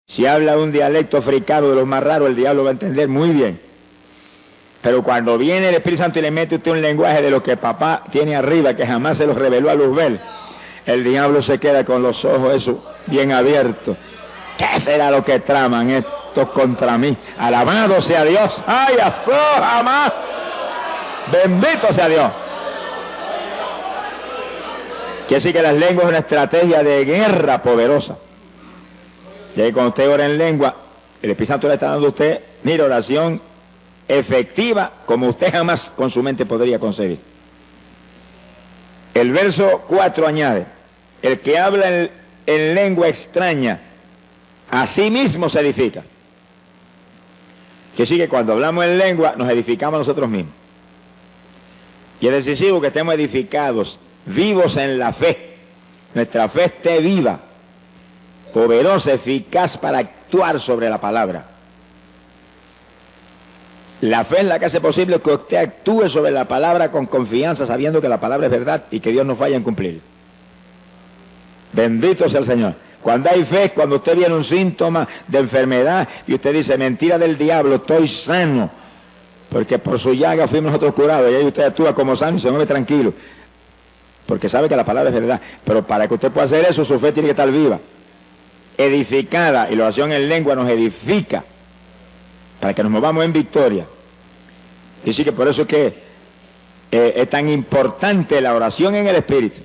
Si habla un dialecto africano de los más raros, el diablo va a entender muy bien. Pero cuando viene el Espíritu Santo y le mete usted un lenguaje de lo que papá tiene arriba, que jamás se los reveló a Luzbel, el diablo se queda con los ojos esos bien abiertos. ¿Qué será lo que traman estos contra mí? Alabado sea Dios. ¡Ay, azó, jamás! Bendito sea Dios. Quiere decir que las lenguas es una estrategia de guerra poderosa. Y ahí cuando usted ora en lengua, el Espíritu Santo le está dando a usted, mire, oración efectiva como usted jamás con su mente podría concebir. El verso 4 añade, el que habla en lengua extraña, a sí mismo se edifica. Que sí que cuando hablamos en lengua nos edificamos nosotros mismos. Y es decisivo que estemos edificados, vivos en la fe. Nuestra fe esté viva, poderosa, eficaz para actuar sobre la palabra. La fe es la que hace posible que usted actúe sobre la palabra con confianza, sabiendo que la palabra es verdad y que Dios no falla en cumplir. Bendito sea el Señor. Cuando hay fe, cuando usted viene un síntoma de enfermedad y usted dice, mentira del diablo, estoy sano, porque por su llaga fuimos nosotros curados, y ahí usted actúa como sano y se mueve tranquilo, porque sabe que la palabra es verdad. Pero para que usted pueda hacer eso, su fe tiene que estar viva, edificada, y la oración en lengua nos edifica para que nos movamos en victoria. Y sí que por eso es que es tan importante la oración en el Espíritu,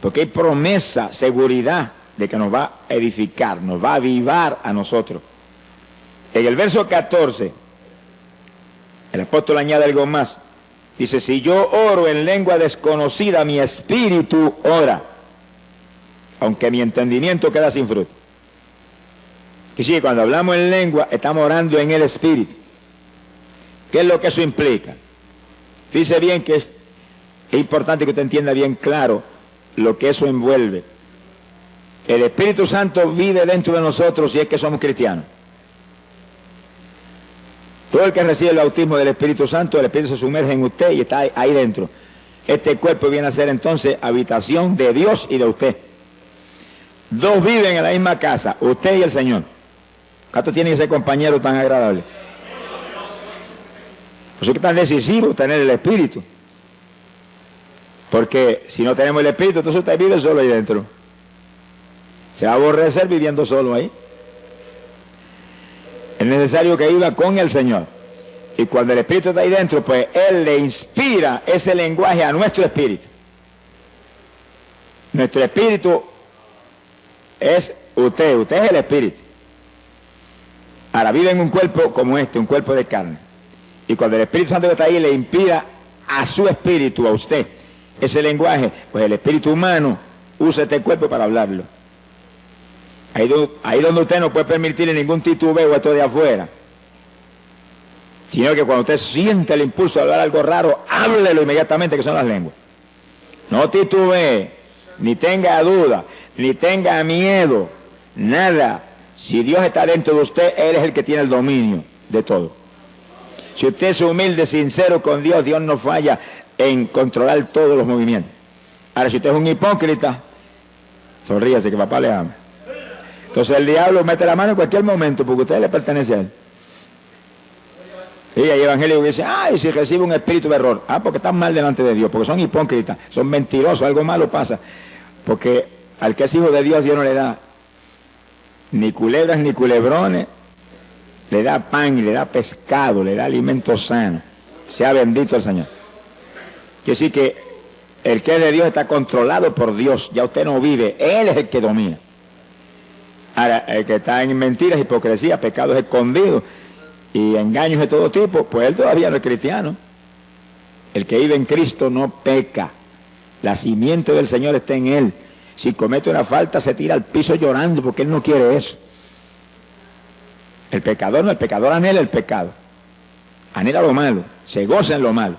porque hay promesa, seguridad de que nos va a edificar, nos va a avivar a nosotros. En el verso 14, el apóstol añade algo más. Dice, si yo oro en lengua desconocida, mi espíritu ora, aunque mi entendimiento queda sin fruto. Y sí, cuando hablamos en lengua, estamos orando en el Espíritu. ¿Qué es lo que eso implica? Dice bien que es importante que usted entienda bien claro lo que eso envuelve. El Espíritu Santo vive dentro de nosotros si es que somos cristianos. Todo el que recibe el bautismo del Espíritu Santo, el Espíritu se sumerge en usted y está ahí dentro. Este cuerpo viene a ser entonces habitación de Dios y de usted. Dos viven en la misma casa, usted y el Señor. ¿Cuántos tienen ese compañero tan agradable? Por eso es que es tan decisivo tener el Espíritu. Porque si no tenemos el Espíritu, entonces usted vive solo ahí dentro. Se va a aborrecer viviendo solo ahí. Es necesario que viva con el Señor. Y cuando el Espíritu está ahí dentro, pues Él le inspira ese lenguaje a nuestro espíritu. Nuestro espíritu es usted es el Espíritu. Ahora vive en un cuerpo como este, un cuerpo de carne. Y cuando el Espíritu Santo está ahí, le inspira a su espíritu, a usted, ese lenguaje, pues el espíritu humano usa este cuerpo para hablarlo. Ahí donde usted no puede permitirle ningún titubeo a esto de afuera, sino que cuando usted siente el impulso de hablar algo raro, háblelo inmediatamente, que son las lenguas. No titubee, ni tenga duda, ni tenga miedo, nada. Si Dios está dentro de usted, Él es el que tiene el dominio de todo. Si usted es humilde, sincero con Dios, Dios no falla en controlar todos los movimientos. Ahora, si usted es un hipócrita, sonríase que papá le ama. Entonces el diablo mete la mano en cualquier momento porque usted le pertenece a él. Y hay evangélicos que dicen, ay, si recibe un espíritu de error. Ah, porque están mal delante de Dios, porque son hipócritas, son mentirosos, algo malo pasa. Porque al que es hijo de Dios, Dios no le da ni culebras ni culebrones, le da pan y le da pescado, le da alimento sano. Sea bendito el Señor. Quiere decir que el que es de Dios está controlado por Dios, ya usted no vive, Él es el que domina. Ahora, el que está en mentiras, hipocresía, pecados escondidos y engaños de todo tipo, pues él todavía no es cristiano. El que vive en Cristo no peca. La simiente del Señor está en él. Si comete una falta, se tira al piso llorando porque él no quiere eso. El pecador no, el pecador anhela el pecado. Anhela lo malo, se goza en lo malo.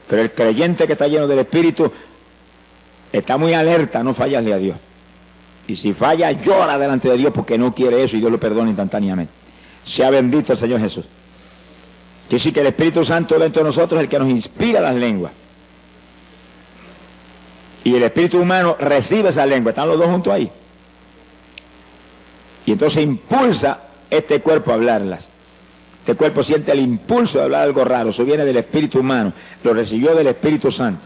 Pero el creyente que está lleno del Espíritu está muy alerta, no fallarle a Dios. Y si falla, llora delante de Dios porque no quiere eso y Dios lo perdona instantáneamente. Sea bendito el Señor Jesús. Quiere decir que el Espíritu Santo dentro de nosotros es el que nos inspira las lenguas. Y el espíritu humano recibe esa lengua. Están los dos juntos ahí. Y entonces impulsa este cuerpo a hablarlas. Este cuerpo siente el impulso de hablar algo raro. Eso viene del espíritu humano. Lo recibió del Espíritu Santo.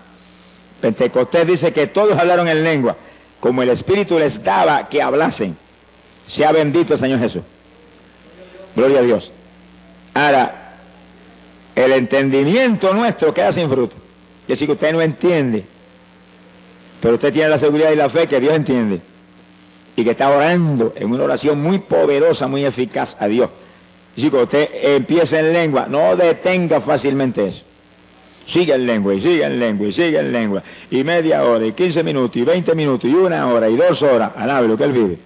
Pentecostés dice que todos hablaron en lengua, como el Espíritu les daba que hablasen. Sea bendito el Señor Jesús. Gloria a Dios. Ahora, el entendimiento nuestro queda sin fruto. Es decir, que usted no entiende, pero usted tiene la seguridad y la fe que Dios entiende. Y que está orando en una oración muy poderosa, muy eficaz a Dios. Es decir, que usted empieza en lengua, no detenga fácilmente eso. Sigue en lengua, y sigue en lengua, y sigue en lengua. Y media hora, y 15 minutos, y 20 minutos, y 1 hora, y 2 horas. Alabe lo que Él vive.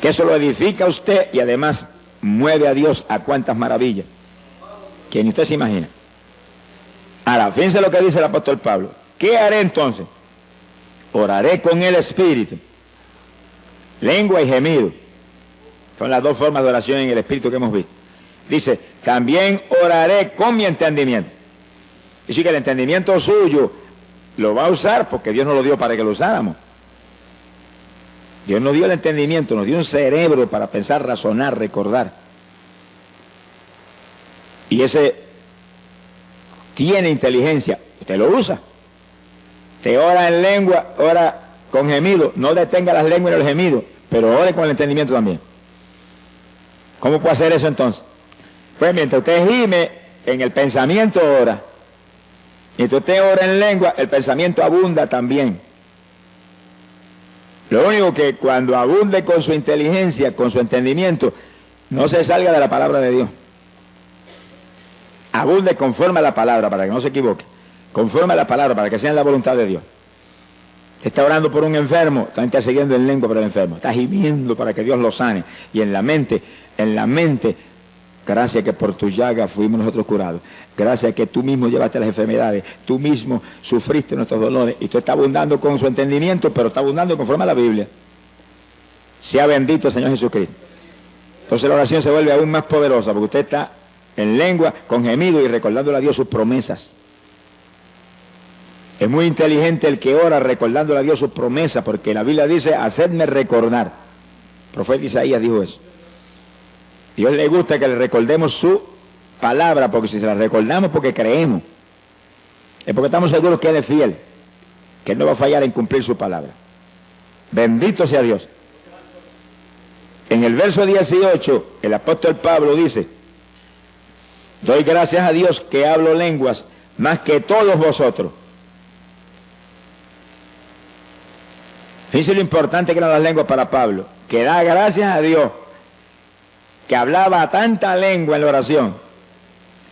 Que eso lo edifica a usted y además mueve a Dios a cuantas maravillas que ni usted se imagina. Ahora, fíjense lo que dice el apóstol Pablo. ¿Qué haré entonces? Oraré con el Espíritu, lengua y gemido. Son las dos formas de oración en el Espíritu que hemos visto. Dice, también oraré con mi entendimiento. Es decir, que el entendimiento suyo lo va a usar porque Dios nos lo dio para que lo usáramos. Dios nos dio el entendimiento, nos dio un cerebro para pensar, razonar, recordar. Y ese tiene inteligencia, usted lo usa. Te ora en lengua, ora con gemido, no detenga las lenguas y los gemidos, pero ore con el entendimiento también. ¿Cómo puede hacer eso entonces? Pues mientras usted gime, en el pensamiento ora. Mientras usted ora en lengua, el pensamiento abunda también. Lo único que cuando abunde con su inteligencia, con su entendimiento, no se salga de la palabra de Dios. Abunde conforme a la palabra, para que no se equivoque. Conforme a la palabra, para que sea en la voluntad de Dios. Está orando por un enfermo, está intercediendo en lengua por el enfermo. Está gimiendo para que Dios lo sane. Y en la mente, gracias que por tu llaga fuimos nosotros curados. Gracias que tú mismo llevaste las enfermedades. Tú mismo sufriste nuestros dolores. Y tú estás abundando con su entendimiento, pero está abundando conforme a la Biblia. Sea bendito el Señor Jesucristo. Entonces la oración se vuelve aún más poderosa, porque usted está en lengua, con gemido y recordándole a Dios sus promesas. Es muy inteligente el que ora recordándole a Dios sus promesas, porque la Biblia dice, hacedme recordar. El profeta Isaías dijo eso. Dios le gusta que le recordemos su palabra, porque si se la recordamos porque creemos, es porque estamos seguros que Él es fiel, que Él no va a fallar en cumplir su palabra. Bendito sea Dios. En el verso 18, el apóstol Pablo dice, doy gracias a Dios que hablo lenguas más que todos vosotros. Fíjense lo importante que eran las lenguas para Pablo, que da gracias a Dios que hablaba tanta lengua en la oración,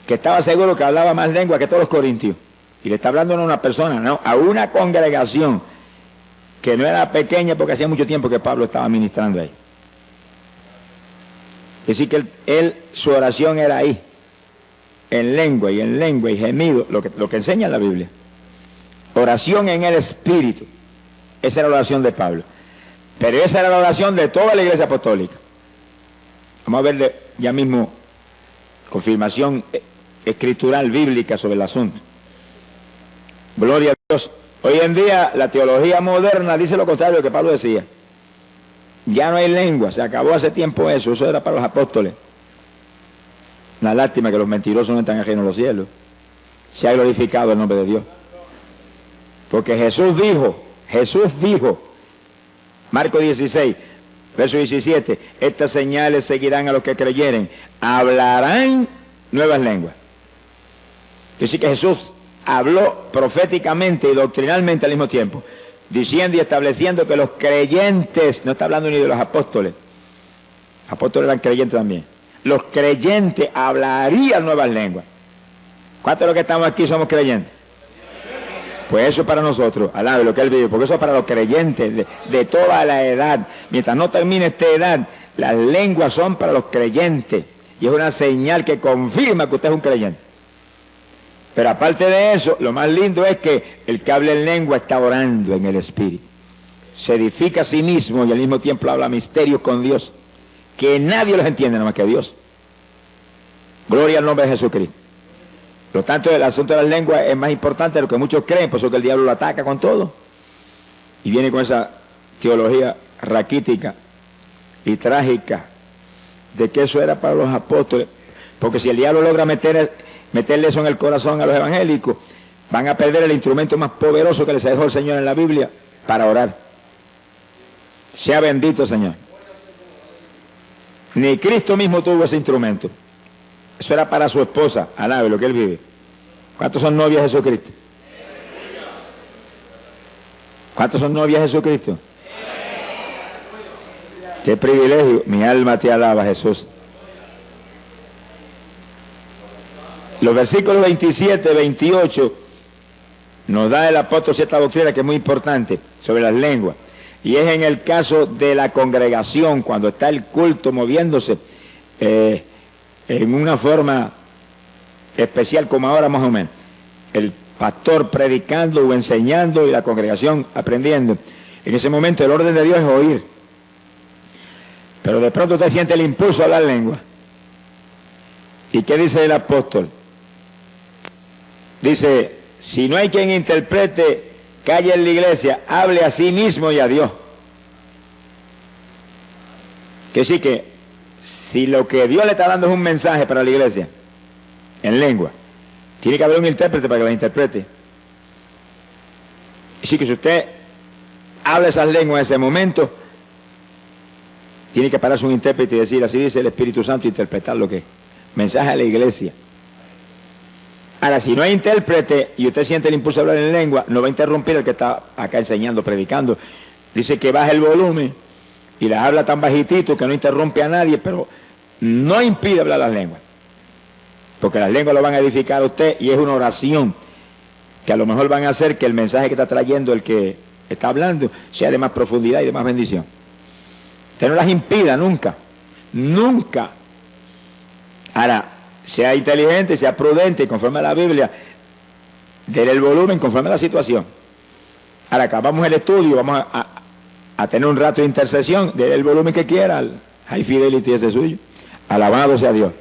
que estaba seguro que hablaba más lengua que todos los corintios. Y le está hablando no a una persona, no, a una congregación que no era pequeña porque hacía mucho tiempo que Pablo estaba ministrando ahí. Es decir, que su oración era ahí, en lengua y gemido, lo que enseña la Biblia. Oración en el Espíritu. Esa era la oración de Pablo. Pero esa era la oración de toda la iglesia apostólica. Vamos a ver ya mismo confirmación escritural bíblica sobre el asunto. Gloria a Dios. Hoy en día la teología moderna dice lo contrario de lo que Pablo decía. Ya no hay lengua, se acabó hace tiempo eso era para los apóstoles. Una lástima que los mentirosos no están ajenos a los cielos. Se ha glorificado el nombre de Dios. Porque Jesús dijo, Marcos 16, verso 17, estas señales seguirán a los que creyeren, hablarán nuevas lenguas. Es decir, que Jesús habló proféticamente y doctrinalmente al mismo tiempo, diciendo y estableciendo que los creyentes, no está hablando ni de los apóstoles, apóstoles eran creyentes también, los creyentes hablarían nuevas lenguas. ¿Cuántos de los que estamos aquí somos creyentes? Pues eso es para nosotros, alabe lo que Él vive, porque eso es para los creyentes de toda la edad. Mientras no termine esta edad, las lenguas son para los creyentes. Y es una señal que confirma que usted es un creyente. Pero aparte de eso, lo más lindo es que el que habla en lengua está orando en el Espíritu. Se edifica a sí mismo y al mismo tiempo habla misterios con Dios, que nadie los entiende nada más que Dios. Gloria al nombre de Jesucristo. Por lo tanto, el asunto de las lenguas es más importante de lo que muchos creen, por eso que el diablo lo ataca con todo. Y viene con esa teología raquítica y trágica de que eso era para los apóstoles, porque si el diablo logra meterle eso en el corazón a los evangélicos, van a perder el instrumento más poderoso que les dejó el Señor en la Biblia para orar. Sea bendito el Señor. Ni Cristo mismo tuvo ese instrumento. Eso era para su esposa, alabe lo que él vive. ¿Cuántos son novias de Jesucristo? ¿Cuántos son novias de Jesucristo? ¡Qué privilegio! Mi alma te alaba, Jesús. Los versículos 27, 28 nos da el apóstol cierta doctrina que es muy importante sobre las lenguas. Y es en el caso de la congregación, cuando está el culto moviéndose en una forma especial como ahora más o menos. El pastor predicando o enseñando y la congregación aprendiendo. En ese momento el orden de Dios es oír. Pero de pronto usted siente el impulso a hablar lengua. ¿Y qué dice el apóstol? Dice, si no hay quien interprete, calle en la iglesia, hable a sí mismo y a Dios. Que sí que, si lo que Dios le está dando es un mensaje para la iglesia, en lengua, tiene que haber un intérprete para que la interprete. Así que si usted habla esas lenguas en ese momento, tiene que pararse un intérprete y decir, así dice el Espíritu Santo, interpretar lo que es. Mensaje a la iglesia. Ahora, si no hay intérprete y usted siente el impulso de hablar en lengua, no va a interrumpir el que está acá enseñando, predicando. Dice que baje el volumen y las habla tan bajitito que no interrumpe a nadie, pero no impide hablar las lenguas. Porque las lenguas lo van a edificar a usted y es una oración que a lo mejor van a hacer que el mensaje que está trayendo el que está hablando sea de más profundidad y de más bendición. Usted no las impida nunca, nunca. Ahora, sea inteligente, sea prudente y conforme a la Biblia, déle el volumen conforme a la situación. Ahora acabamos el estudio, vamos a tener un rato de intercesión, déle el volumen que quiera, al High Fidelity ese suyo, alabado sea Dios.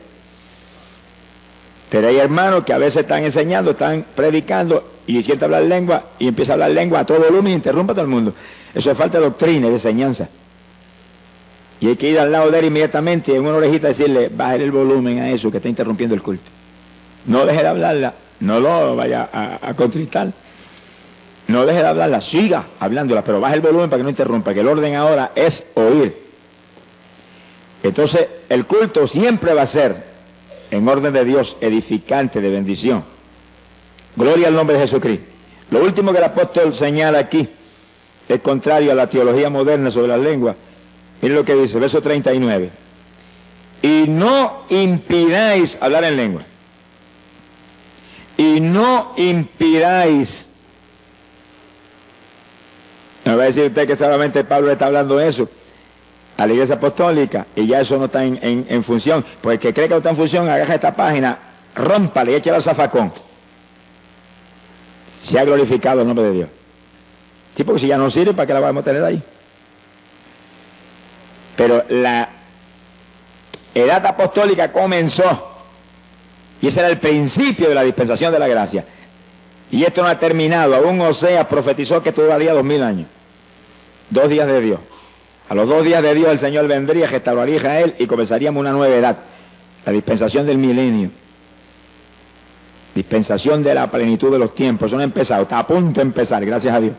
Pero hay hermanos que a veces están enseñando, están predicando y siente hablar lengua y empieza a hablar lengua a todo volumen y interrumpe a todo el mundo. Eso es falta de doctrina y de enseñanza. Y hay que ir al lado de él inmediatamente y en una orejita decirle, bájale el volumen a eso que está interrumpiendo el culto. No deje de hablarla, no lo vaya a contristar. No deje de hablarla, siga hablándola, pero baje el volumen para que no interrumpa, que el orden ahora es oír. Entonces, el culto siempre va a ser, en orden de Dios, edificante, de bendición. Gloria al nombre de Jesucristo. Lo último que el apóstol señala aquí es contrario a la teología moderna sobre las lenguas. Miren lo que dice, verso 39. Y no impidáis hablar en lengua. Y no impidáis. No va a decir usted que solamente Pablo le está hablando eso a la iglesia apostólica y ya eso no está en función. Pues el que cree que no está en función, agarra esta página, rómpale y échale al zafacón. Se ha glorificado el nombre de Dios. Sí, porque si ya no sirve, ¿para qué la vamos a tener ahí? Pero la edad apostólica comenzó y ese era el principio de la dispensación de la gracia. Y esto no ha terminado. Aún Oseas profetizó que esto duraría 2000 años. 2 días de Dios. A los 2 días de Dios el Señor vendría, restauraría a Israel y comenzaríamos una nueva edad. La dispensación del milenio. Dispensación de la plenitud de los tiempos. Eso no ha empezado. Está a punto de empezar, gracias a Dios.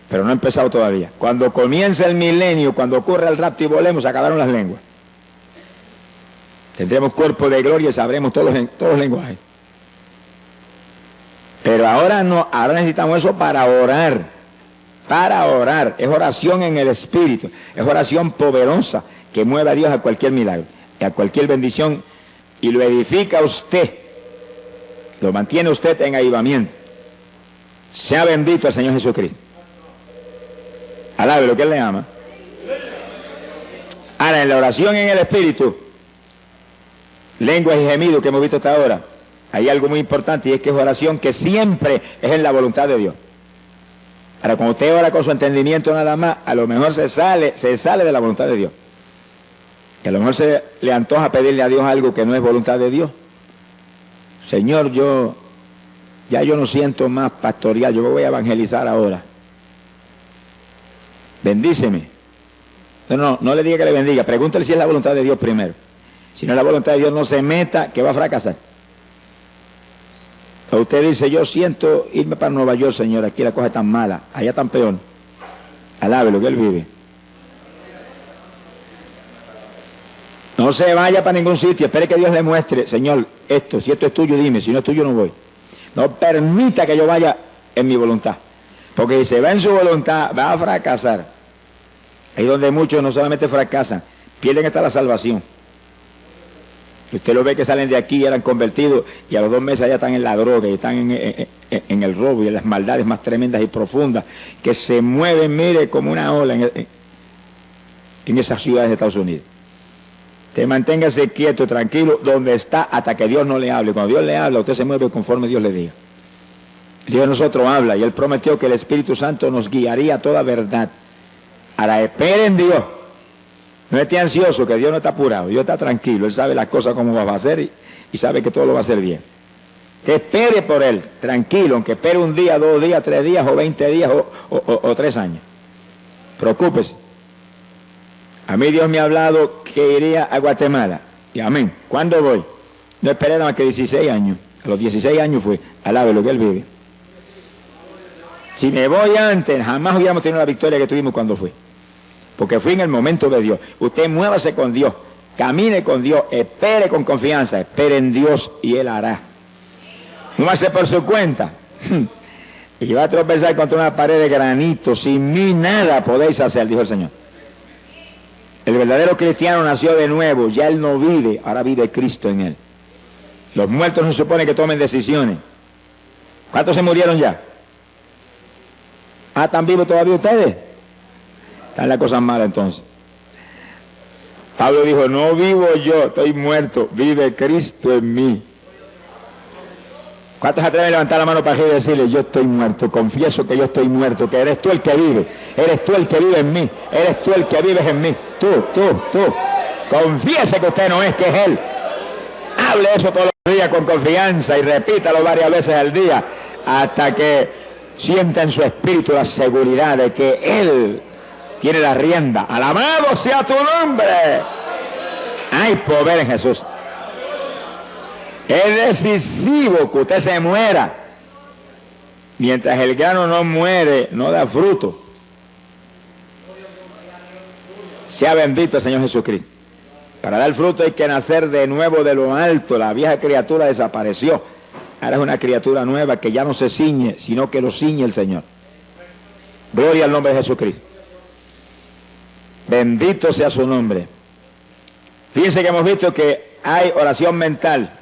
Pero no ha empezado todavía. Cuando comience el milenio, cuando ocurra el rapto y volemos, se acabaron las lenguas. Tendremos cuerpo de gloria y sabremos todos los lenguajes. Pero ahora no, ahora necesitamos eso para orar. Para orar. Es oración en el Espíritu. Es oración poderosa que mueve a Dios a cualquier milagro, a cualquier bendición y lo edifica a usted. Lo mantiene usted en avivamiento. Sea bendito el Señor Jesucristo. Alabe lo que Él le ama. Ahora, en la oración en el Espíritu, lenguas y gemidos que hemos visto hasta ahora, hay algo muy importante y es que es oración que siempre es en la voluntad de Dios. Ahora, cuando usted ora con su entendimiento nada más, a lo mejor se sale de la voluntad de Dios. Y a lo mejor se le antoja pedirle a Dios algo que no es voluntad de Dios. Señor, yo no siento más pastorear, yo me voy a evangelizar ahora. Bendíceme. No le diga que le bendiga, pregúntele si es la voluntad de Dios primero. Si no es la voluntad de Dios, no se meta, que va a fracasar. O usted dice, yo siento irme para Nueva York, señor, aquí la cosa es tan mala, allá tan peor. Alábelo, que él vive. No se vaya para ningún sitio, espere que Dios le muestre, señor, esto, si esto es tuyo, dime, si no es tuyo, no voy. No permita que yo vaya en mi voluntad, porque si se va en su voluntad, va a fracasar. Ahí donde muchos no solamente fracasan, pierden hasta la salvación. Usted lo ve que salen de aquí y eran convertidos y a los 2 meses ya están en la droga y están en el robo y en las maldades más tremendas y profundas que se mueven, mire, como una ola en esas ciudades de Estados Unidos. Usted manténgase quieto, tranquilo, donde está hasta que Dios no le hable. Cuando Dios le habla, usted se mueve conforme Dios le diga. Dios de nosotros habla y Él prometió que el Espíritu Santo nos guiaría a toda verdad. Ahora espere en Dios. No esté ansioso, que Dios no está apurado, Dios está tranquilo, Él sabe las cosas cómo va a hacer y sabe que todo lo va a hacer bien. Que espere por Él, tranquilo, aunque espere 1 día, 2 días, 3 días o 20 días o 3 años. Preocúpese. A mí Dios me ha hablado que iría a Guatemala. Y amén. ¿Cuándo voy? No esperé nada más que 16 años. A los 16 años fue. Alabe lo que Él vive. Si me voy antes, jamás hubiéramos tenido la victoria que tuvimos cuando fui. Porque fui en el momento de Dios. Usted muévase con Dios, camine con Dios, espere con confianza, espere en Dios y Él hará. Muévase por su cuenta. Y va a tropezar contra una pared de granito. Sin mí nada podéis hacer, dijo el Señor. El verdadero cristiano nació de nuevo, ya él no vive, ahora vive Cristo en él. Los muertos no se supone que tomen decisiones. ¿Cuántos se murieron ya? Ah, ¿están vivos todavía ustedes? Están las cosas malas entonces. Pablo dijo, no vivo yo, estoy muerto, vive Cristo en mí. ¿Cuántos se atreven a levantar la mano para arriba y decirle, yo estoy muerto, confieso que yo estoy muerto, que eres tú el que vive, eres tú el que vive en mí, eres tú el que vives en mí, tú. Confiese que usted no es, que es Él. Hable eso todos los días con confianza y repítalo varias veces al día hasta que sienta en su espíritu la seguridad de que Él tiene la rienda. Alabado sea tu nombre. Hay poder en Jesús. Es decisivo que usted se muera. Mientras el grano no muere, no da fruto. Sea bendito el Señor Jesucristo. Para dar fruto hay que nacer de nuevo de lo alto. La vieja criatura desapareció. Ahora es una criatura nueva que ya no se ciñe, sino que lo ciñe el Señor. Gloria al nombre de Jesucristo. Bendito sea su nombre. Fíjense que hemos visto que hay oración mental,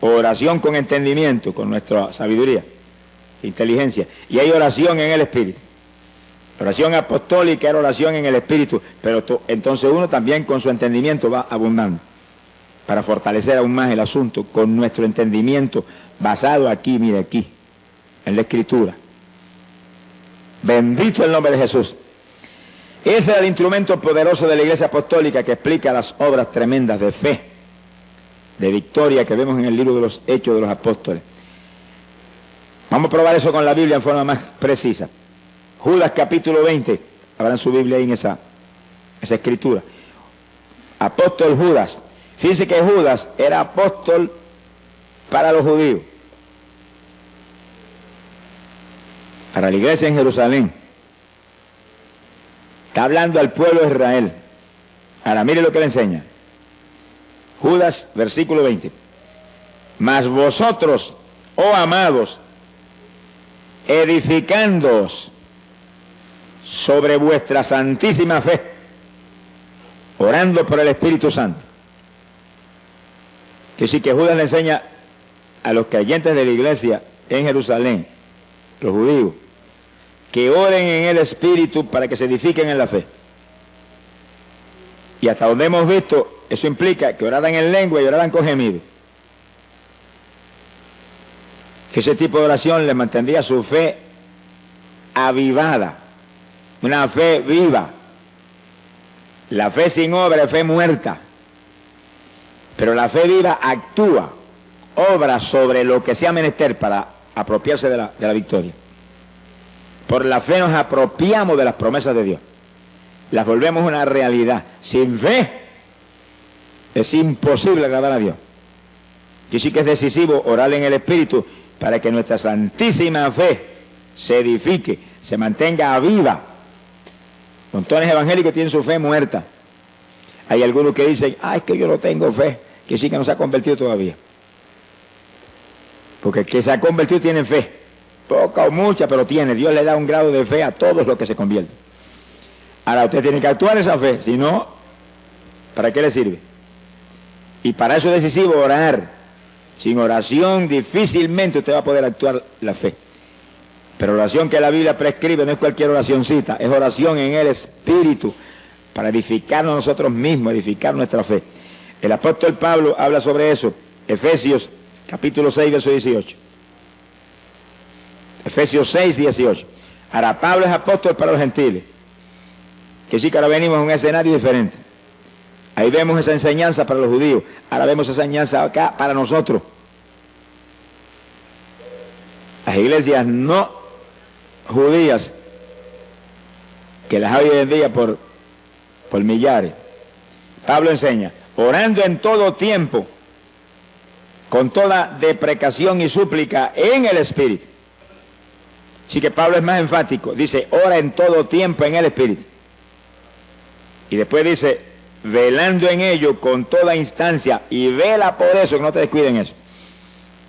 oración con entendimiento, con nuestra sabiduría, inteligencia, y hay oración en el Espíritu. Oración apostólica era oración en el Espíritu, pero entonces uno también con su entendimiento va abundando, para fortalecer aún más el asunto, con nuestro entendimiento basado aquí, mire aquí, en la Escritura. Bendito el nombre de Jesús. Ese es el instrumento poderoso de la Iglesia Apostólica que explica las obras tremendas de fe, de victoria que vemos en el libro de los Hechos de los Apóstoles. Vamos a probar eso con la Biblia en forma más precisa. Judas capítulo 20, abran su Biblia ahí en esa escritura. Apóstol Judas. Fíjense que Judas era apóstol para los judíos, para la iglesia en Jerusalén. Está hablando al pueblo de Israel. Ahora mire lo que le enseña. Judas, versículo 20. Mas vosotros, oh amados, edificándoos sobre vuestra santísima fe, orando por el Espíritu Santo. Que sí, que Judas le enseña a los creyentes de la iglesia en Jerusalén, los judíos, que oren en el Espíritu para que se edifiquen en la fe. Y hasta donde hemos visto, eso implica que oraran en lengua y oraran con gemido. Que ese tipo de oración les mantendría su fe avivada, una fe viva. La fe sin obra es fe muerta, pero la fe viva actúa, obra sobre lo que sea menester para apropiarse de la victoria. Por la fe nos apropiamos de las promesas de Dios. las volvemos una realidad. Sin fe es imposible agradar a Dios. Y sí que es decisivo orar en el Espíritu para que nuestra santísima fe se edifique, se mantenga viva. Montones evangélicos tienen su fe muerta. Hay algunos que dicen, es que yo no tengo fe, que sí que no se ha convertido todavía. Porque el que se ha convertido tiene fe, poca o mucha, pero tiene. Dios le da un grado de fe a todos los que se convierten. Ahora usted tiene que actuar esa fe, si no, ¿para qué le sirve? Y para eso es decisivo orar. Sin oración difícilmente usted va a poder actuar la fe. Pero la oración que la Biblia prescribe no es cualquier oracioncita, es oración en el Espíritu, para edificarnos nosotros mismos, edificar nuestra fe. El apóstol Pablo habla sobre eso, Efesios capítulo 6, verso 18. Efesios 6, 18. Ahora, Pablo es apóstol para los gentiles, que sí que ahora venimos a un escenario diferente. Ahí vemos esa enseñanza para los judíos, ahora vemos esa enseñanza acá para nosotros. Las iglesias no judías, que las hay hoy en día por millares. Pablo enseña, orando en todo tiempo, con toda deprecación y súplica en el Espíritu. Así que Pablo es más enfático, dice, ora en todo tiempo en el Espíritu. Y después dice, velando en ello con toda instancia, y vela por eso, que no te descuiden eso.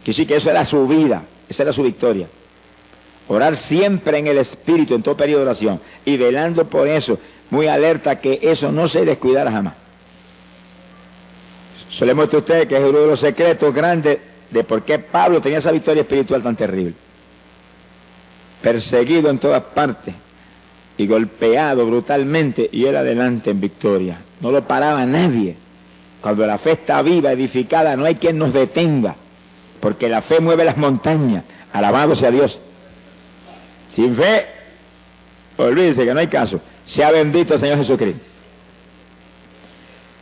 Que sí que eso era su vida, esa era su victoria. Orar siempre en el Espíritu, en todo periodo de oración, y velando por eso, muy alerta que eso no se descuidara jamás. Se le muestra a usted que es uno de los secretos grandes de por qué Pablo tenía esa victoria espiritual tan terrible. Perseguido en todas partes y golpeado brutalmente, y él adelante en victoria. No lo paraba nadie. Cuando la fe está viva, edificada, no hay quien nos detenga, porque la fe mueve las montañas. Alabado sea Dios. Sin fe, olvídese que no hay caso. Sea bendito el Señor Jesucristo.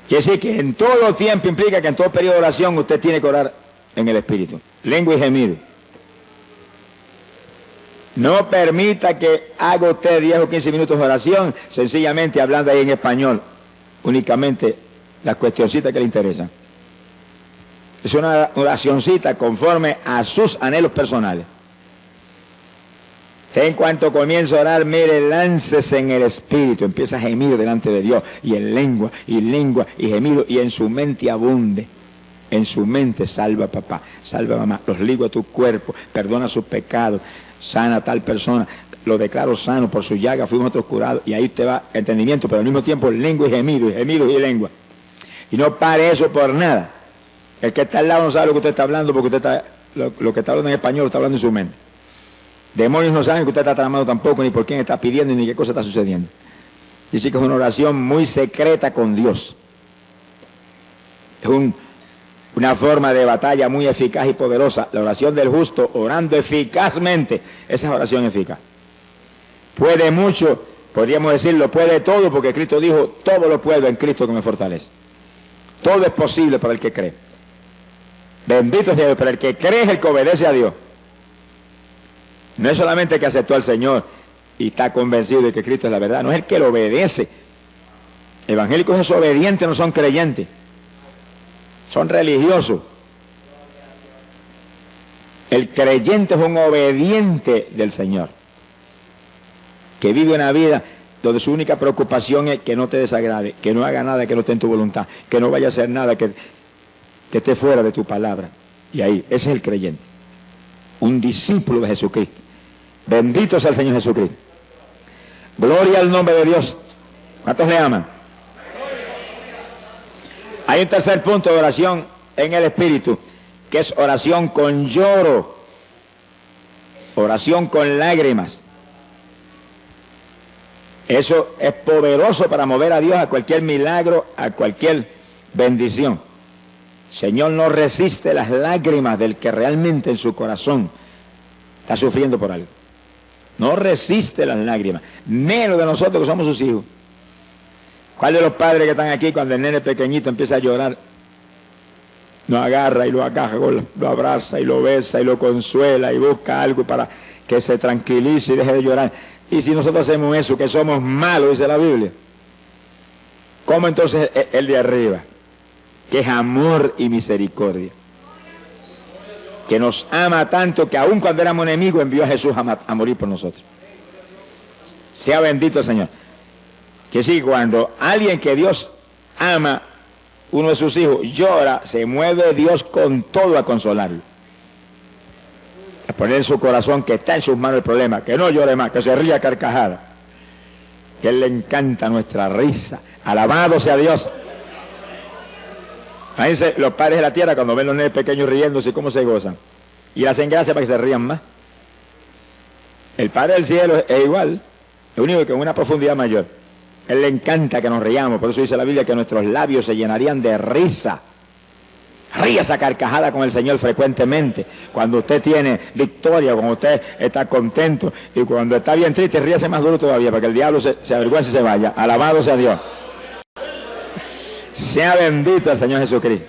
Quiere decir que en todo tiempo implica que en todo periodo de oración usted tiene que orar en el Espíritu. Lengua y gemido. No permita que haga usted 10 o 15 minutos de oración sencillamente hablando ahí en español, únicamente las cuestioncitas que le interesan. Es una oracioncita conforme a sus anhelos personales. En cuanto comienza a orar, mire, láncese en el Espíritu, empieza a gemir delante de Dios, y en lengua, y gemido, y en su mente abunde. En su mente, salva a papá, salva a mamá, los ligo a tu cuerpo, perdona sus pecados, sana a tal persona, lo declaro sano, por su llaga fuimos nosotros curados, y ahí usted va entendimiento, pero al mismo tiempo lengua y gemido y lengua. Y no pare eso por nada. El que está al lado no sabe lo que usted está hablando, porque usted está, lo que está hablando en español lo está hablando en su mente. Demonios no saben que usted está tramando tampoco, ni por quién está pidiendo, ni qué cosa está sucediendo. Dice que es una oración muy secreta con Dios. Es una forma de batalla muy eficaz y poderosa. La oración del justo, orando eficazmente, esa es oración eficaz. Puede mucho, podríamos decirlo, puede todo, porque Cristo dijo, todo lo puedo en Cristo que me fortalece. Todo es posible para el que cree. Bendito sea Dios, pero el que cree es el que obedece a Dios. No es solamente el que aceptó al Señor y está convencido de que Cristo es la verdad, no es el que lo obedece. Evangélicos es obediente, no son creyentes. Son religiosos. El creyente es un obediente del Señor, que vive una vida donde su única preocupación es que no te desagrade, que no haga nada que no esté en tu voluntad, que no vaya a hacer nada que esté fuera de tu palabra. Y ahí, ese es el creyente, un discípulo de Jesucristo. Bendito sea el Señor Jesucristo. Gloria al nombre de Dios. ¿Cuántos le aman? Hay un tercer punto de oración en el Espíritu, que es oración con lloro, oración con lágrimas. Eso es poderoso para mover a Dios a cualquier milagro, a cualquier bendición. El Señor no resiste las lágrimas del que realmente en su corazón está sufriendo por algo. No resiste las lágrimas, menos de nosotros que somos sus hijos. ¿Cuál de los padres que están aquí cuando el nene pequeñito empieza a llorar, lo agarra y lo agaja, lo abraza y lo besa y lo consuela y busca algo para que se tranquilice y deje de llorar? Y si nosotros hacemos eso, que somos malos, dice la Biblia, ¿Cómo entonces el de arriba? Que es amor y misericordia. Que nos ama tanto que aun cuando éramos enemigos envió a Jesús a morir por nosotros. Sea bendito el Señor. Que sí, cuando alguien que Dios ama, uno de sus hijos, llora, se mueve Dios con todo a consolarlo. A poner en su corazón que está en sus manos el problema, que no llore más, que se ría a carcajada. Que a Él le encanta nuestra risa. Alabado sea Dios. Fíjense, los padres de la tierra cuando ven los nenes pequeños riéndose, ¿cómo se gozan? Y hacen gracia para que se rían más. El Padre del cielo es igual, es único que en una profundidad mayor. A Él le encanta que nos riamos, por eso dice la Biblia que nuestros labios se llenarían de risa. Ríase a carcajada con el Señor frecuentemente. Cuando usted tiene victoria, cuando usted está contento, y cuando está bien triste, ríase más duro todavía, para que el diablo se avergüence y se vaya. Alabado sea Dios. Sea bendito el Señor Jesucristo.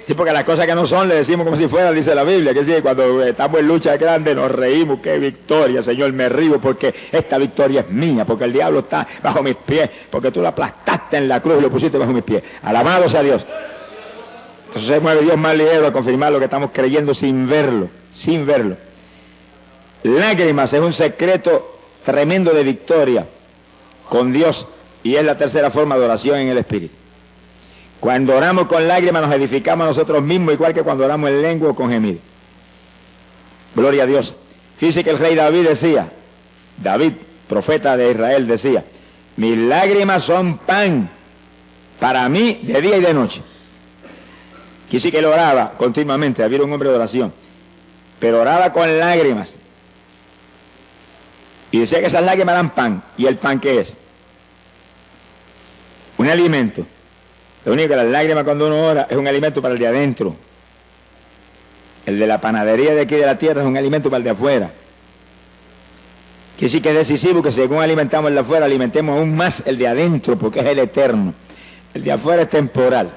Sí, porque las cosas que no son le decimos como si fueran, dice la Biblia, que sí, cuando estamos en lucha grande nos reímos, qué victoria, Señor, me río porque esta victoria es mía, porque el diablo está bajo mis pies, porque tú lo aplastaste en la cruz y lo pusiste bajo mis pies. Alabado sea Dios. Entonces se mueve Dios más ligero a confirmar lo que estamos creyendo sin verlo, sin verlo. Lágrimas es un secreto tremendo de victoria con Dios y es la tercera forma de oración en el Espíritu. Cuando oramos con lágrimas nos edificamos a nosotros mismos, igual que cuando oramos en lengua o con gemido. Gloria a Dios. Fíjese que el rey David decía, David, profeta de Israel, decía, mis lágrimas son pan para mí de día y de noche. Quise que él oraba continuamente, había un hombre de oración, pero oraba con lágrimas. Y decía que esas lágrimas eran pan. ¿Y el pan qué es? Un alimento. Lo único que las lágrimas cuando uno ora es un alimento para el de adentro. El de la panadería de aquí de la tierra es un alimento para el de afuera. Que sí que es decisivo que según alimentamos el de afuera, alimentemos aún más el de adentro, porque es el eterno. El de afuera es temporal.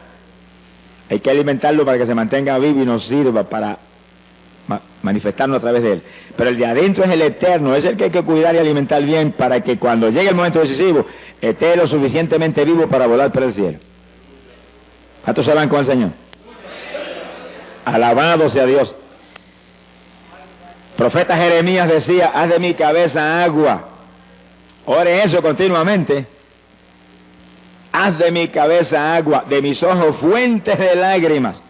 Hay que alimentarlo para que se mantenga vivo y nos sirva para manifestarnos a través de él. Pero el de adentro es el eterno, es el que hay que cuidar y alimentar bien para que cuando llegue el momento decisivo esté lo suficientemente vivo para volar por el cielo. ¿Cuántos se van con el Señor? Alabado sea Dios. Profeta Jeremías decía, haz de mi cabeza agua. Ore eso continuamente. Haz de mi cabeza agua, de mis ojos fuentes de lágrimas.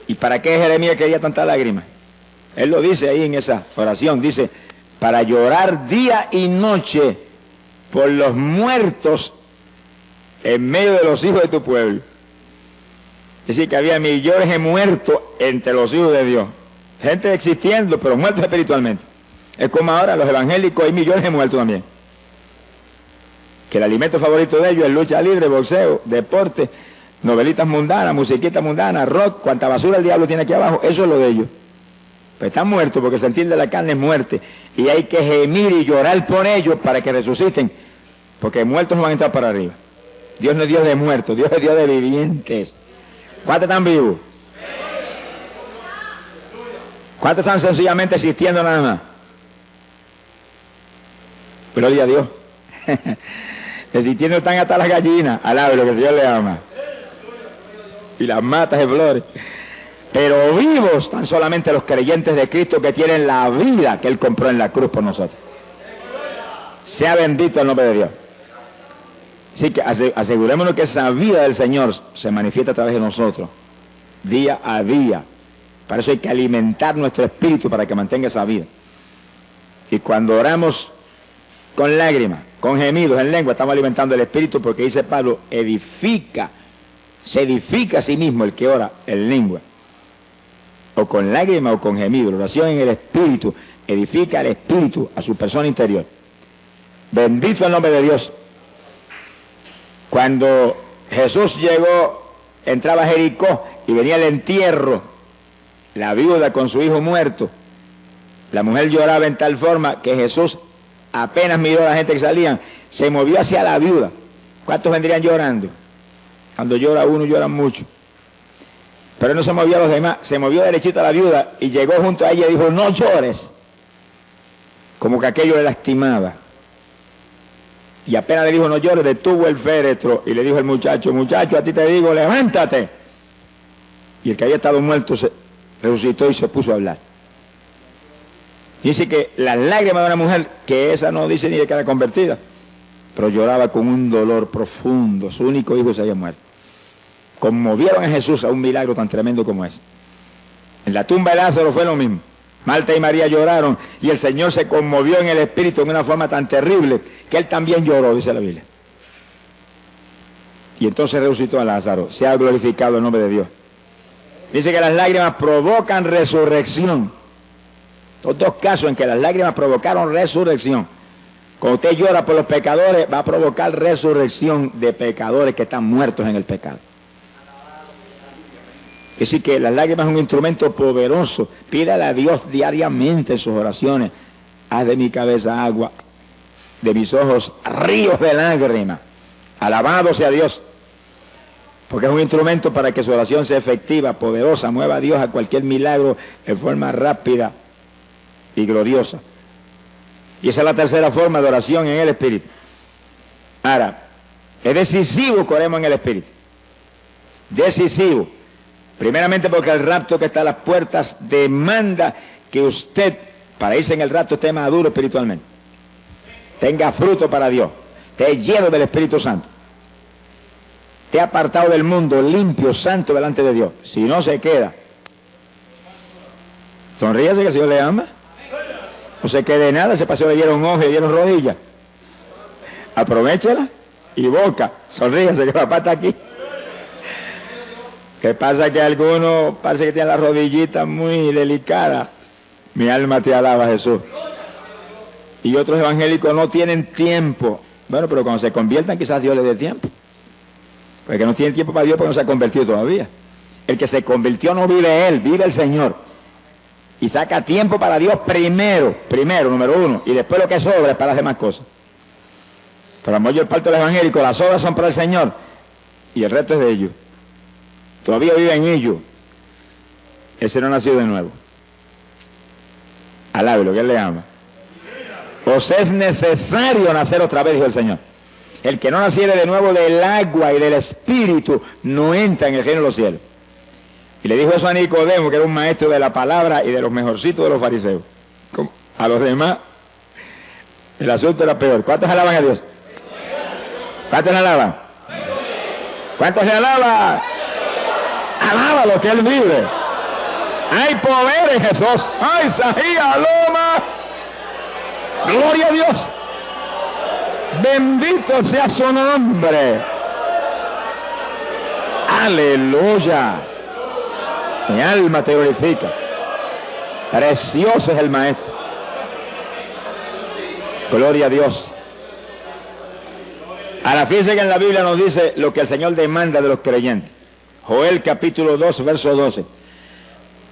¿Y para qué Jeremías quería tantas lágrimas? Él lo dice ahí en esa oración, dice, para llorar día y noche por los muertos en medio de los hijos de tu pueblo. Es decir, que había millones de muertos entre los hijos de Dios. Gente existiendo, pero muertos espiritualmente. Es como ahora los evangélicos, hay millones de muertos también. Que el alimento favorito de ellos es lucha libre, boxeo, deporte, novelitas mundanas, musiquita mundana, rock, cuanta basura el diablo tiene aquí abajo, eso es lo de ellos. Pues están muertos porque el sentir de la carne es muerte. Y hay que gemir y llorar por ellos para que resuciten, porque muertos no van a entrar para arriba. Dios no es Dios de muertos, Dios es Dios de vivientes. ¿Cuántos están vivos? ¿Cuántos están sencillamente existiendo nada más? Gloria a Dios. Existiendo están hasta las gallinas, alabe lo que el Señor le ama. Y las matas de flores. Pero vivos están solamente los creyentes de Cristo que tienen la vida que Él compró en la cruz por nosotros. Sea bendito el nombre de Dios. Así que asegurémonos que esa vida del Señor se manifiesta a través de nosotros, día a día. Para eso hay que alimentar nuestro espíritu para que mantenga esa vida. Y cuando oramos con lágrimas, con gemidos en lengua, estamos alimentando el espíritu, porque dice Pablo, se edifica a sí mismo el que ora en lengua. O con lágrimas o con gemidos. La oración en el espíritu edifica al espíritu, a su persona interior. Bendito el nombre de Dios. Cuando Jesús llegó, entraba a Jericó y venía el entierro, la viuda con su hijo muerto, la mujer lloraba en tal forma que Jesús apenas miró a la gente que salían, se movió hacia la viuda. ¿Cuántos vendrían llorando? Cuando llora uno, lloran mucho. Pero no se movió a los demás, se movió derechito a la viuda y llegó junto a ella y dijo, no llores. Como que aquello le lastimaba. Y apenas le dijo no llores, detuvo el féretro y le dijo al muchacho, muchacho, a ti te digo, levántate. Y el que había estado muerto se resucitó y se puso a hablar. Dice que las lágrimas de una mujer, que esa no dice ni de que era convertida, pero lloraba con un dolor profundo, su único hijo se había muerto. Conmovieron a Jesús a un milagro tan tremendo como ese. En la tumba de Lázaro fue lo mismo. Marta y María lloraron y el Señor se conmovió en el espíritu en una forma tan terrible que él también lloró, dice la Biblia. Y entonces resucitó a Lázaro. Se ha glorificado el nombre de Dios. Dice que las lágrimas provocan resurrección. Los dos casos en que las lágrimas provocaron resurrección. Cuando usted llora por los pecadores, va a provocar resurrección de pecadores que están muertos en el pecado. Es decir, que las lágrimas son un instrumento poderoso. Pídale a Dios diariamente en sus oraciones. Haz de mi cabeza agua, de mis ojos ríos de lágrimas. Alabado sea Dios. Porque es un instrumento para que su oración sea efectiva, poderosa, mueva a Dios a cualquier milagro de forma rápida y gloriosa. Y esa es la tercera forma de oración en el Espíritu. Ahora, es decisivo que oremos en el Espíritu. Decisivo. Primeramente porque el rapto que está a las puertas demanda que usted, para irse en el rapto, esté maduro espiritualmente. Tenga fruto para Dios. Esté lleno del Espíritu Santo. Esté apartado del mundo, limpio, santo delante de Dios. Si no se queda. Sonríase que el Señor le ama. No se quede nada, ese paseo le dieron ojos, le dieron rodillas. Aprovéchala y boca. Sonríase que papá está aquí. ¿Qué pasa? Que algunos parece que tienen las rodillitas muy delicadas. Mi alma te alaba, Jesús. Y otros evangélicos no tienen tiempo. Bueno, pero cuando se conviertan quizás Dios les dé tiempo. Porque no tienen tiempo para Dios porque no se ha convertido todavía. El que se convirtió no vive él, vive el Señor. Y saca tiempo para Dios primero, número uno. Y después lo que sobra es para las demás cosas. Pero la mayor parte de los evangélicos, las obras son para el Señor. Y el resto es de ellos. Todavía vive en ellos. Ese no ha nacido de nuevo. Alábelo, que él le ama. Os es necesario nacer otra vez, dijo el Señor. El que no naciere de nuevo del agua y del Espíritu no entra en el reino de los cielos. Y le dijo eso a Nicodemo, que era un maestro de la palabra y de los mejorcitos de los fariseos. A los demás, el asunto era peor. ¿Cuántos alaban a Dios? ¿Cuántos le alaban? ¿Cuántos le alaban? Alábalo, que Él vive. Hay poder en Jesús. ¡Ay, Sahía, Loma! ¡Gloria a Dios! Bendito sea su nombre. ¡Aleluya! Mi alma te glorifica. Precioso es el Maestro. Gloria a Dios. Ahora fíjense que en la Biblia nos dice lo que el Señor demanda de los creyentes. Joel capítulo 2, verso 12.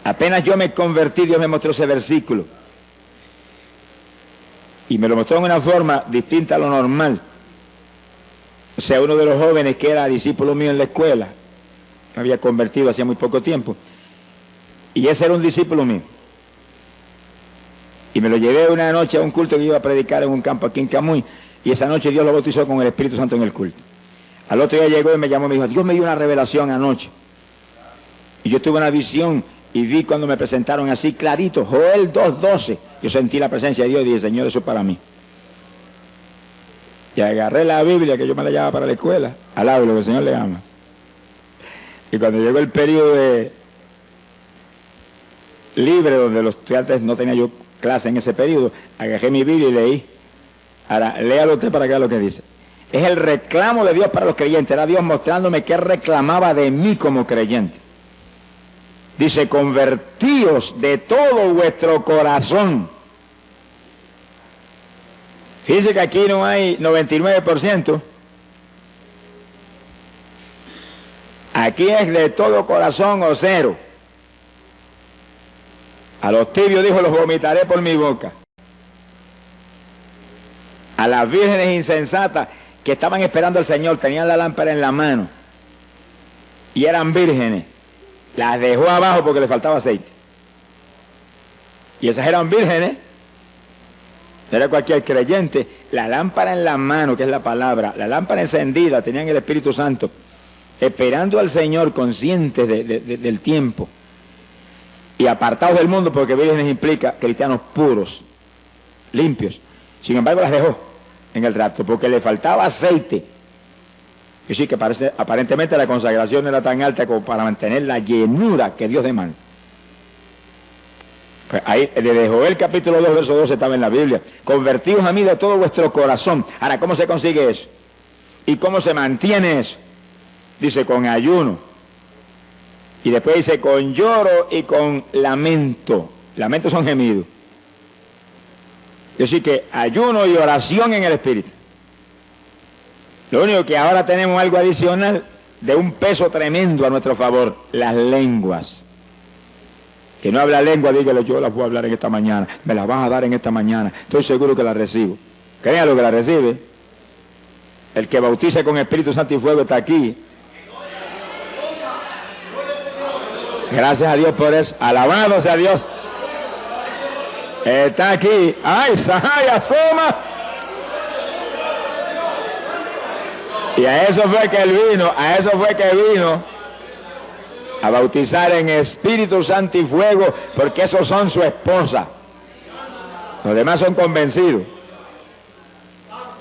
Apenas yo me convertí, Dios me mostró ese versículo. Y me lo mostró en una forma distinta a lo normal. O sea, uno de los jóvenes que era discípulo mío en la escuela, me había convertido hacía muy poco tiempo. Y ese era un discípulo mío. Y me lo llevé una noche a un culto que iba a predicar en un campo aquí en Camuy. Y esa noche Dios lo bautizó con el Espíritu Santo en el culto. Al otro día llegó y me llamó y me dijo, Dios me dio una revelación anoche. Y yo tuve una visión y vi cuando me presentaron así clarito, Joel 2:12. Yo sentí la presencia de Dios y dije, Señor, eso es para mí. Y agarré la Biblia que yo me la llevaba para la escuela. Alabo lo que el Señor le ama. Y cuando llegó el periodo de libre, donde los estudiantes no tenía yo clase en ese periodo, agarré mi Biblia y leí. Ahora, léalo usted para que vea lo que dice. Es el reclamo de Dios para los creyentes. Era Dios mostrándome qué reclamaba de mí como creyente. Dice, convertíos de todo vuestro corazón. Fíjense que aquí no hay 99%. Aquí es de todo corazón o cero. A los tibios dijo, los vomitaré por mi boca. A las vírgenes insensatas que estaban esperando al Señor, tenían la lámpara en la mano y eran vírgenes, las dejó abajo porque le faltaba aceite. Y esas eran vírgenes, no era cualquier creyente, la lámpara en la mano, que es la palabra, la lámpara encendida, tenían el Espíritu Santo, esperando al Señor, conscientes del tiempo, y apartados del mundo, porque vírgenes implica cristianos puros, limpios. Sin embargo, las dejó en el rapto, porque le faltaba aceite. Y sí, que aparentemente la consagración era tan alta como para mantener la llenura que Dios demanda. Pues ahí, desde Joel capítulo 2, verso 12 estaba en la Biblia. Convertíos a mí de todo vuestro corazón. Ahora, ¿cómo se consigue eso? ¿Y cómo se mantiene eso? Dice, con ayuno. Y después dice, con lloro y con lamento. Lamentos son gemidos. Es decir, que ayuno y oración en el Espíritu. Lo único que ahora tenemos algo adicional de un peso tremendo a nuestro favor, las lenguas. Que no habla lengua, dígale, yo las voy a hablar en esta mañana, me las vas a dar en esta mañana, estoy seguro que las recibo. Créanlo que las recibe. El que bautiza con Espíritu Santo y fuego está aquí. Gracias a Dios por eso. Alabado sea Dios. Está aquí. ¡Ay, Sahai, asoma! Y a eso fue que él vino, a bautizar en Espíritu Santo y fuego, porque esos son su esposa. Los demás son convencidos.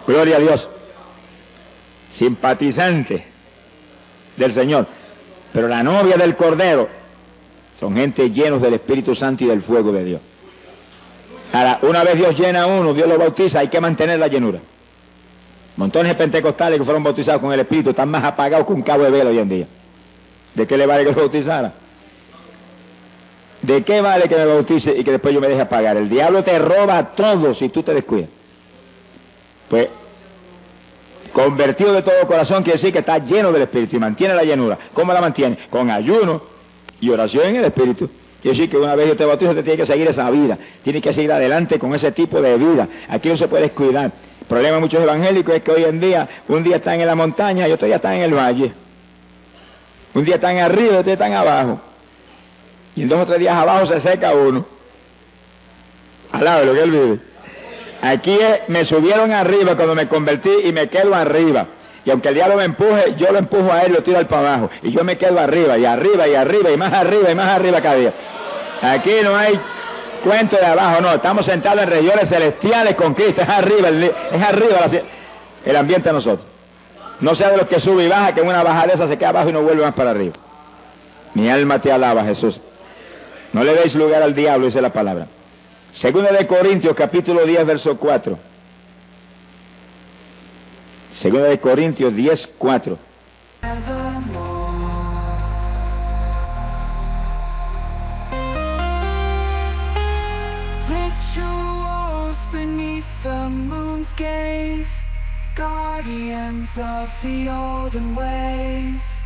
Gloria a Dios. Simpatizantes del Señor. Pero la novia del Cordero son gente llenos del Espíritu Santo y del fuego de Dios. Ahora, una vez Dios llena a uno, Dios lo bautiza, hay que mantener la llenura. Montones de pentecostales que fueron bautizados con el Espíritu están más apagados que un cabo de vela hoy en día. ¿De qué le vale que lo bautizara? ¿De qué vale que me bautice y que después yo me deje apagar? El diablo te roba todo si tú te descuidas. Pues, convertido de todo corazón quiere decir que está lleno del Espíritu y mantiene la llenura. ¿Cómo la mantiene? Con ayuno y oración en el Espíritu. Quiere decir que una vez yo te bautizo, te tiene que seguir esa vida. Tiene que seguir adelante con ese tipo de vida. Aquí no se puede descuidar. El problema de muchos evangélicos es que hoy en día, un día están en la montaña y otro día están en el valle. Un día están arriba y otro día están abajo. Y en 2 o 3 días abajo se seca uno. Alabe lo que él vive. Aquí me subieron arriba cuando me convertí y me quedo arriba. Y aunque el diablo me empuje, yo lo empujo a él y lo tiro al para abajo. Y yo me quedo arriba, y arriba, y arriba, y más arriba, y más arriba cada día. Aquí no hay cuento de abajo, no. Estamos sentados en regiones celestiales con Cristo. Es arriba el ambiente de nosotros. No sea de los que sube y baja, que en una bajadeza se queda abajo y no vuelve más para arriba. Mi alma te alaba, Jesús. No le deis lugar al diablo, dice la palabra. Segunda de Corintios, capítulo 10, verso 4. Segunda de Corintios 10, 4. Rituals beneath the moon's gaze, guardians of the olden ways,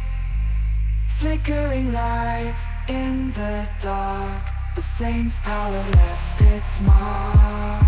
flickering light in the dark, the flame's power left its mark.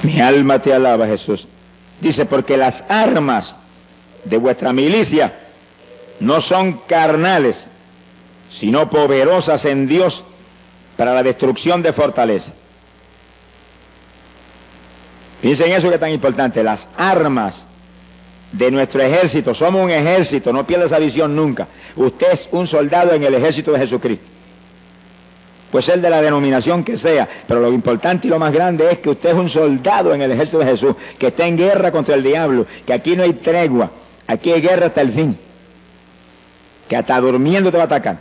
Mi alma te alaba, Jesús. Dice, porque las armas de vuestra milicia no son carnales, sino poderosas en Dios para la destrucción de fortalezas. Piensen eso que es tan importante, las armas de nuestro ejército. Somos un ejército, no pierda esa visión nunca. Usted es un soldado en el ejército de Jesucristo. Puede ser de la denominación que sea, pero lo importante y lo más grande es que usted es un soldado en el ejército de Jesús, que está en guerra contra el diablo, que aquí no hay tregua, aquí hay guerra hasta el fin, que hasta durmiendo te va a atacar.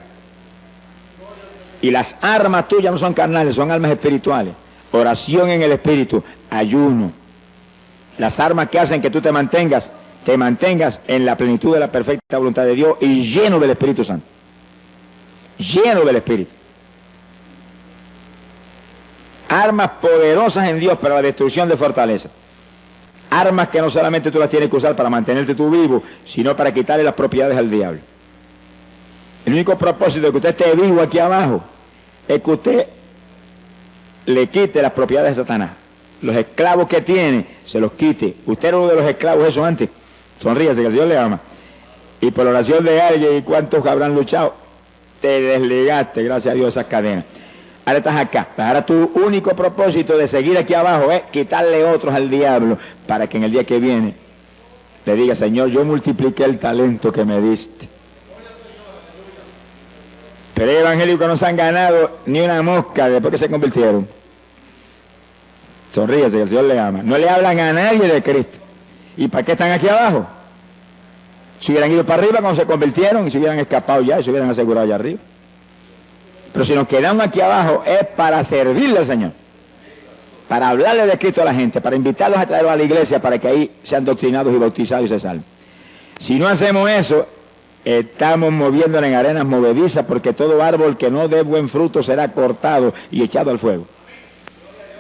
Y las armas tuyas no son carnales, son armas espirituales. Oración en el espíritu, ayuno. Las armas que hacen que tú te mantengas te mantengas en la plenitud de la perfecta voluntad de Dios y lleno del Espíritu Santo. Lleno del Espíritu. Armas poderosas en Dios para la destrucción de fortalezas. Armas que no solamente tú las tienes que usar para mantenerte tú vivo, sino para quitarle las propiedades al diablo. El único propósito de que usted esté vivo aquí abajo es que usted le quite las propiedades de Satanás. Los esclavos que tiene, se los quite. Usted era uno de los esclavos eso antes. Sonríase, que el Señor le ama. Y por la oración de alguien, ¿y cuántos habrán luchado? Te desligaste, gracias a Dios, esas cadenas. Ahora estás acá. Ahora tu único propósito de seguir aquí abajo es quitarle otros al diablo para que en el día que viene le diga, Señor, yo multipliqué el talento que me diste. Pero hay evangélicos que no se han ganado ni una mosca después que se convirtieron. Sonríese, que el Señor le ama. No le hablan a nadie de Cristo. ¿Y para qué están aquí abajo? Si hubieran ido para arriba cuando se convirtieron y se hubieran escapado ya y se hubieran asegurado allá arriba. Pero si nos quedamos aquí abajo es para servirle al Señor. Para hablarle de Cristo a la gente, para invitarlos a traerlos a la iglesia para que ahí sean doctrinados y bautizados y se salven. Si no hacemos eso, estamos moviéndonos en arenas movedizas porque todo árbol que no dé buen fruto será cortado y echado al fuego.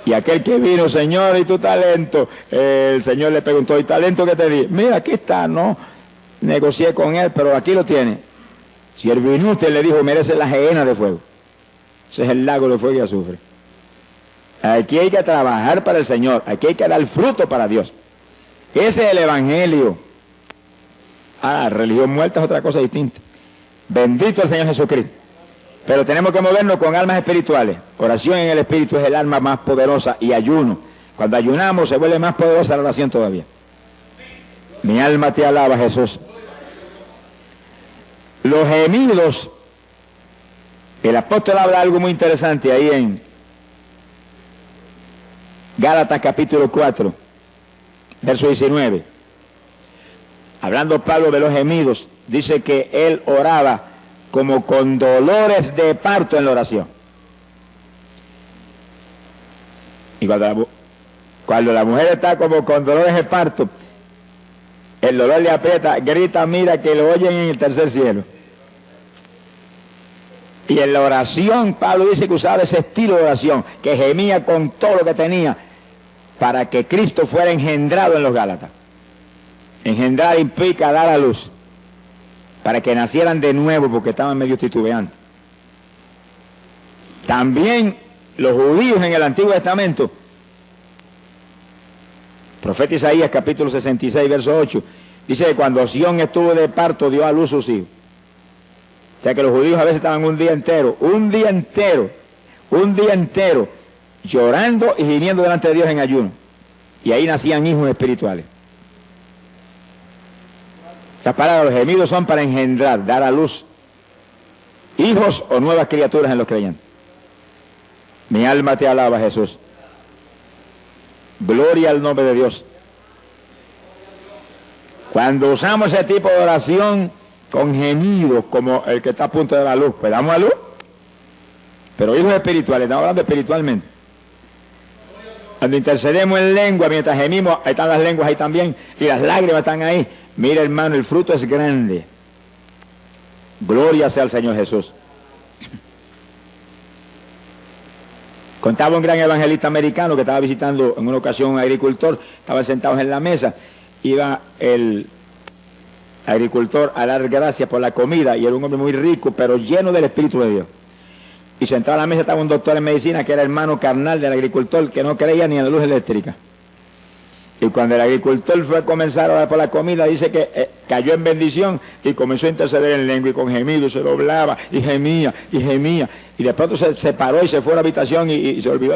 Y aquel que vino, Señor, ¿y tu talento? El Señor le preguntó, ¿y talento qué te di? Mira, aquí está, no negocié con él, pero aquí lo tiene. Si el vino usted le dijo, merece la gehenna de fuego. Ese es el lago de fuego y azufre. Aquí hay que trabajar para el Señor, aquí hay que dar fruto para Dios. Ese es el Evangelio. Religión muerta es otra cosa distinta. Bendito el Señor Jesucristo. Pero tenemos que movernos con almas espirituales. Oración en el Espíritu es el alma más poderosa y ayuno. Cuando ayunamos se vuelve más poderosa la oración todavía. Mi alma te alaba, Jesús. Los gemidos, el apóstol habla algo muy interesante ahí en Gálatas capítulo 4, verso 19. Hablando Pablo de los gemidos, dice que él oraba como con dolores de parto en la oración. Y cuando la mujer está como con dolores de parto, el dolor le aprieta, grita, mira que lo oyen en el tercer cielo. Y en la oración, Pablo dice que usaba ese estilo de oración, que gemía con todo lo que tenía, para que Cristo fuera engendrado en los Gálatas. Engendrar implica dar a luz, para que nacieran de nuevo, porque estaban medio titubeando. También los judíos en el Antiguo Testamento, profeta Isaías capítulo 66, verso 8, dice que cuando Sión estuvo de parto, dio a luz sus hijos. O sea que los judíos a veces estaban un día entero, llorando y gimiendo delante de Dios en ayuno. Y ahí nacían hijos espirituales. Las palabras, los gemidos son para engendrar, dar a luz hijos o nuevas criaturas en los creyentes. Mi alma te alaba, Jesús. Gloria al nombre de Dios. Cuando usamos ese tipo de oración con gemidos, como el que está a punto de dar luz, pues damos a luz. Pero hijos espirituales, estamos hablando espiritualmente. Cuando intercedemos en lengua, mientras gemimos, ahí están las lenguas ahí también, y las lágrimas están ahí. Mira, hermano, el fruto es grande. Gloria sea al Señor Jesús. Contaba un gran evangelista americano que estaba visitando en una ocasión un agricultor, estaban sentados en la mesa, iba el agricultor a dar gracias por la comida, y era un hombre muy rico, pero lleno del Espíritu de Dios. Y sentado a la mesa estaba un doctor en medicina que era hermano carnal del agricultor, que no creía ni en la luz eléctrica. Y cuando el agricultor fue a comenzar a orar por la comida, dice que cayó en bendición y comenzó a interceder en lengua y con gemido, se doblaba y gemía, y de pronto se paró y se fue a la habitación y se olvidó